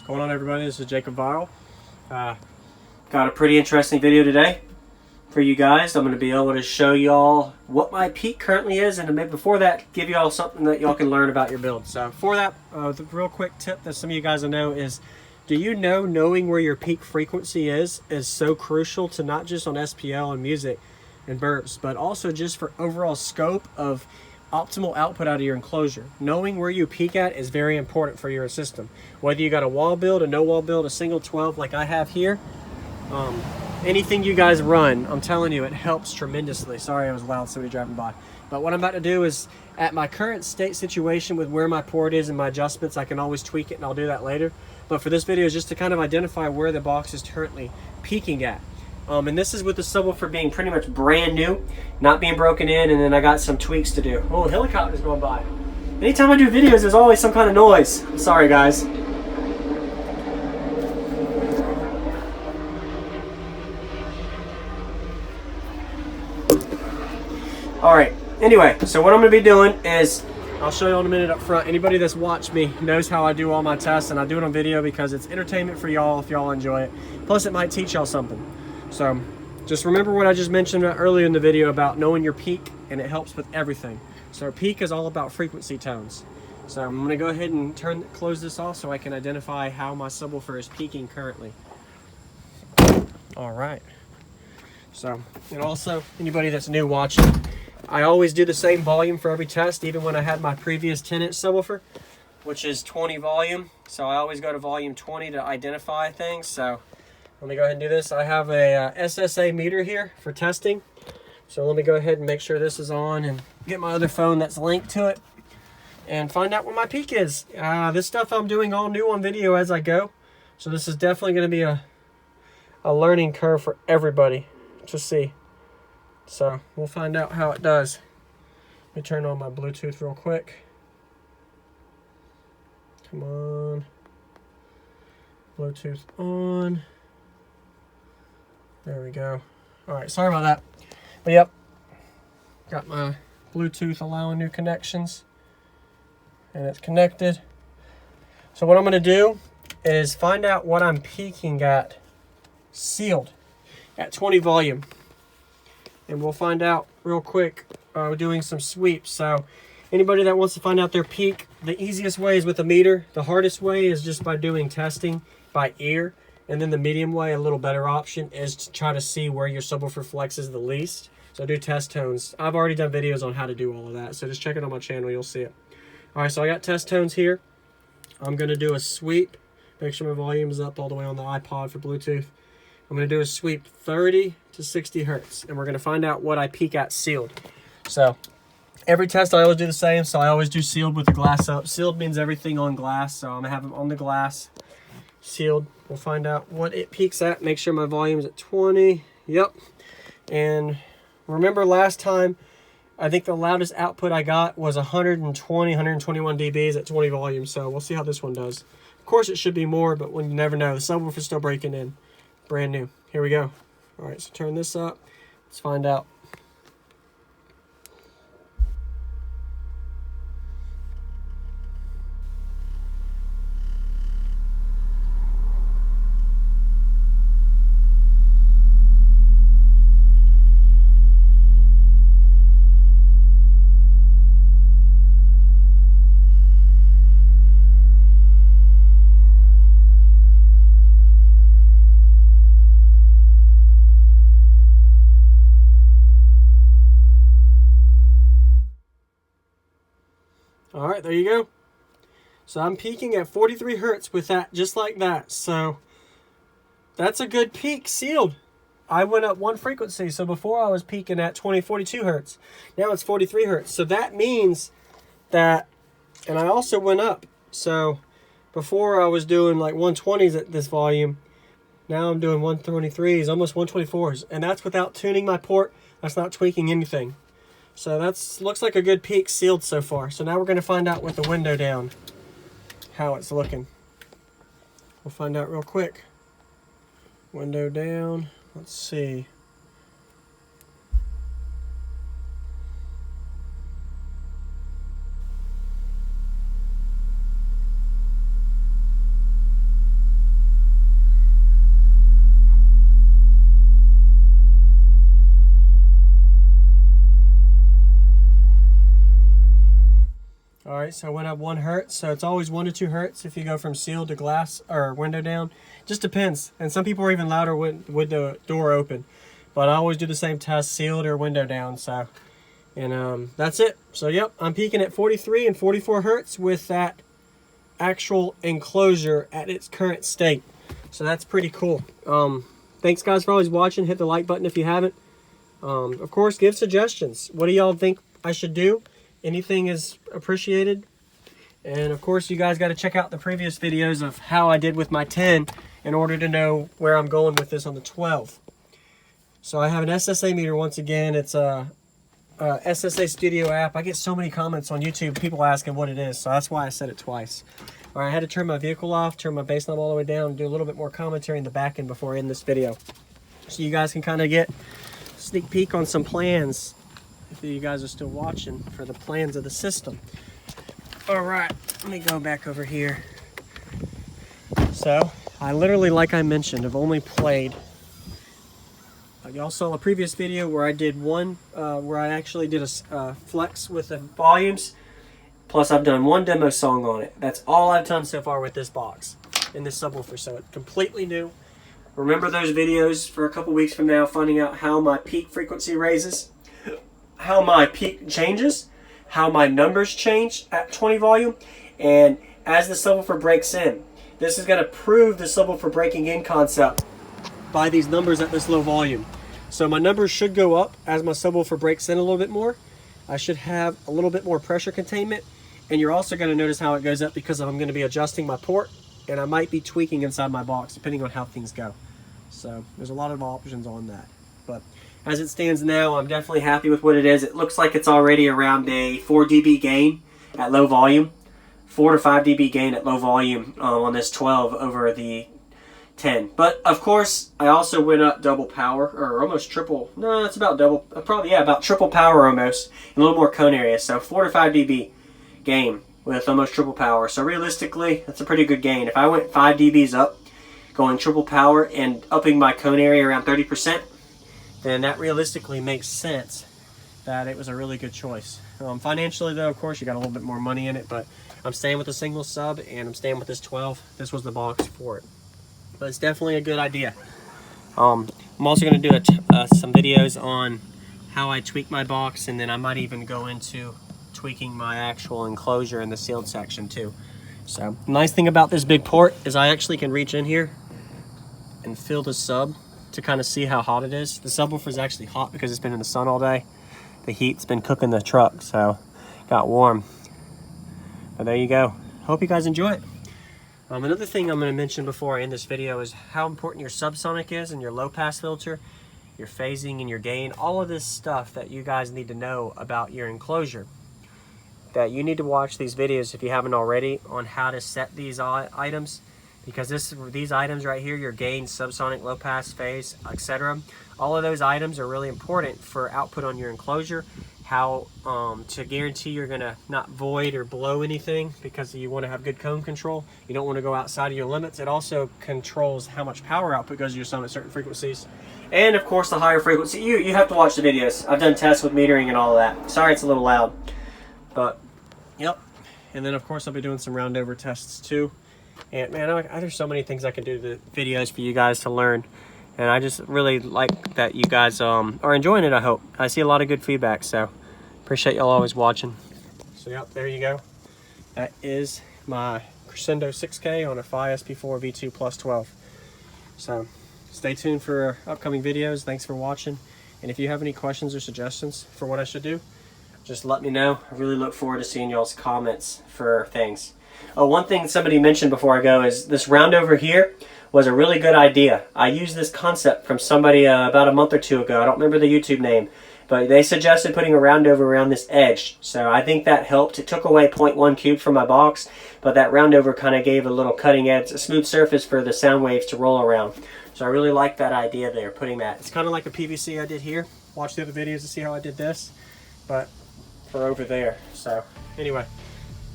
Going on, everybody? This is Jacob Viral. Got a pretty interesting video today for you guys. I'm going to be able to show y'all what my peak currently is, and maybe before that, give y'all something that y'all can learn about your build. So for that, the real quick tip that some of you guys will know is, do you know knowing where your peak frequency is so crucial to not just on SPL and music and burps, but also just for overall scope of optimal output out of your enclosure. Knowing where you peak at is very important for your system. Whether you got a wall build, a no wall build, a single 12 like I have here, anything you guys run, I'm telling you, it helps tremendously. Sorry I was loud, somebody driving by. But what I'm about to do is, at my current state situation with where my port is and my adjustments, I can always tweak it, and I'll do that later. But for this video is just to kind of identify where the box is currently peaking at. And this is with the subwoofer being pretty much brand new, not being broken in, and then I got some tweaks to do. Oh, helicopter's going by. Anytime I do videos, there's always some kind of noise. I'm sorry, guys. Alright, anyway, so what I'm going to be doing is, I'll show you in a minute up front. Anybody that's watched me knows how I do all my tests, and I do it on video because it's entertainment for y'all if y'all enjoy it. Plus, it might teach y'all something. So just remember what I just mentioned earlier in the video about knowing your peak, and it helps with everything. So our peak is all about frequency tones. So I'm going to go ahead and close this off so I can identify how my subwoofer is peaking currently. All right. So, and also anybody that's new watching, I always do the same volume for every test, even when I had my previous 10-inch subwoofer, which is 20 volume. So I always go to volume 20 to identify things. So let me go ahead and do this. I have a SSA meter here for testing. So let me go ahead and make sure this is on and get my other phone that's linked to it and find out what my peak is. This stuff I'm doing all new on video as I go. So this is definitely going to be a learning curve for everybody to see. So we'll find out how it does. Let me turn on my Bluetooth real quick. Come on. Bluetooth on. There we go. All right, sorry about that. But yep, got my Bluetooth allowing new connections, and it's connected. So what I'm gonna do is find out what I'm peaking at sealed at 20 volume. And we'll find out real quick doing some sweeps. So anybody that wants to find out their peak, the easiest way is with a meter. The hardest way is just by doing testing by ear. And then the medium way, a little better option, is to try to see where your subwoofer flexes the least. So do test tones. I've already done videos on how to do all of that. So just check it on my channel, you'll see it. All right, so I got test tones here. I'm gonna do a sweep. Make sure my volume is up all the way on the iPod for Bluetooth. I'm gonna do a sweep 30 to 60 hertz, and we're gonna find out what I peak at sealed. So every test I always do the same, so I always do sealed with the glass up. Sealed means everything on glass, so I'm gonna have them on the glass, sealed. We'll find out what it peaks at. Make sure my volume's at 20. Yep. And remember last time, I think the loudest output I got was 120, 121 dBs at 20 volume, so we'll see how this one does. Of course it should be more, but when you never know. The subwoofer's still breaking in. Brand new. Here we go. All right, so turn this up. Let's find out. All right, there you go. So I'm peaking at 43 hertz with that, just like that. So that's a good peak sealed. I went up one frequency. So before I was peaking at 42 hertz. Now it's 43 hertz. So that means that, and I also went up. So before I was doing like 120s at this volume. Now I'm doing 123s, almost 124s. And that's without tuning my port. That's not tweaking anything. So that's looks like a good peak sealed so far. So now we're going to find out with the window down how it's looking. We'll find out real quick. Window down. Let's see. right, so I went up 1 hertz. So it's always 1 to 2 hertz if you go from sealed to glass or window down. Just depends. And some people are even louder with the door open. But I always do the same test, sealed or window down. So, and that's it. So yep, I'm peaking at 43 and 44 hertz with that actual enclosure at its current state. So that's pretty cool. Thanks guys for always watching. Hit the like button if you haven't. Of course, give suggestions. What do y'all think I should do? Anything is appreciated. And of course, you guys got to check out the previous videos of how I did with my 10 in order to know where I'm going with this on the 12. So I have an SSA meter once again. It's a SSA Studio app. I get so many comments on YouTube, people asking what it is. So that's why I said it twice. All right, I had to turn my vehicle off, turn my bass knob all the way down, and do a little bit more commentary in the back end before I end this video. So you guys can kind of get a sneak peek on some plans, if you guys are still watching, for the plans of the system. All right, let me go back over here. So I literally, like I mentioned, have only played, y'all saw a previous video where I did one, where I actually did a flex with the volumes. Plus I've done 1 demo song on it. That's all I've done so far with this box and this subwoofer. So it's completely new. Remember those videos for a couple weeks from now, finding out how my peak frequency raises, how my peak changes, how my numbers change at 20 volume, and as the subwoofer breaks in. This is going to prove the subwoofer breaking in concept by these numbers at this low volume. So my numbers should go up as my subwoofer breaks in a little bit more. I should have a little bit more pressure containment, and you're also going to notice how it goes up because I'm going to be adjusting my port, and I might be tweaking inside my box depending on how things go. So there's a lot of options on that. But as it stands now, I'm definitely happy with what it is. It looks like it's already around a 4 dB gain at low volume. 4 to 5 dB gain at low volume on this 12 over the 10. But of course, I also went up double power, or almost triple. No, it's about double, probably, yeah, about triple power almost. A little more cone area. So 4 to 5 dB gain with almost triple power. So realistically, that's a pretty good gain. If I went 5 dBs up, going triple power and upping my cone area around 30%, then that realistically makes sense that it was a really good choice. Financially though, of course, you got a little bit more money in it, but I'm staying with a single sub and I'm staying with this 12. This was the box for it. But it's definitely a good idea. I'm also going to do some videos on how I tweak my box, and then I might even go into tweaking my actual enclosure in the sealed section too. So the nice thing about this big port is I actually can reach in here and feel the sub to kind of see how hot it is. The subwoofer is actually hot because it's been in the sun all day. The heat's been cooking the truck, so it got warm. But there you go. Hope you guys enjoy it. Another thing I'm going to mention before I end this video is how important your subsonic is and your low pass filter, your phasing and your gain, all of this stuff that you guys need to know about your enclosure. That you need to watch these videos if you haven't already on how to set these items, because these items right here, your gain, subsonic, low pass, phase, etc., all of those items are really important for output on your enclosure. How to guarantee you're gonna not void or blow anything, because you want to have good cone control. You don't want to go outside of your limits. It also controls how much power output goes to your sun at certain frequencies. And of course the higher frequency, you have to watch the videos. I've done tests with metering and all of that. Sorry it's a little loud. But yep. And then of course I'll be doing some round over tests too. And man, there's so many things I can do to the videos for you guys to learn. And I just really like that you guys are enjoying it, I hope. I see a lot of good feedback, so appreciate y'all always watching. So yep, there you go. That is my Crescendo 6K on a Phi SP4 V2 Plus 12. So stay tuned for upcoming videos. Thanks for watching. And if you have any questions or suggestions for what I should do, just let me know. I really look forward to seeing y'all's comments for things. Oh, one thing somebody mentioned before I go is this round over here was a really good idea. I used this concept from somebody about a month or two ago. I don't remember the YouTube name, but they suggested putting a round over around this edge. So I think that helped. It took away 0.1 cube from my box, but that round over kind of gave a little cutting edge, a smooth surface for the sound waves to roll around. So I really like that idea there, putting that. It's kind of like a PVC I did here. Watch the other videos to see how I did this, but for over there. So anyway,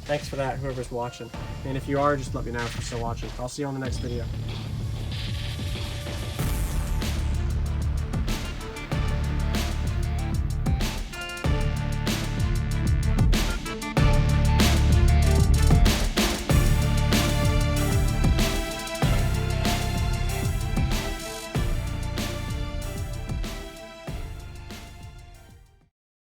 thanks for that, whoever's watching. And if you are, just let me know if you're still watching. I'll see you on the next video.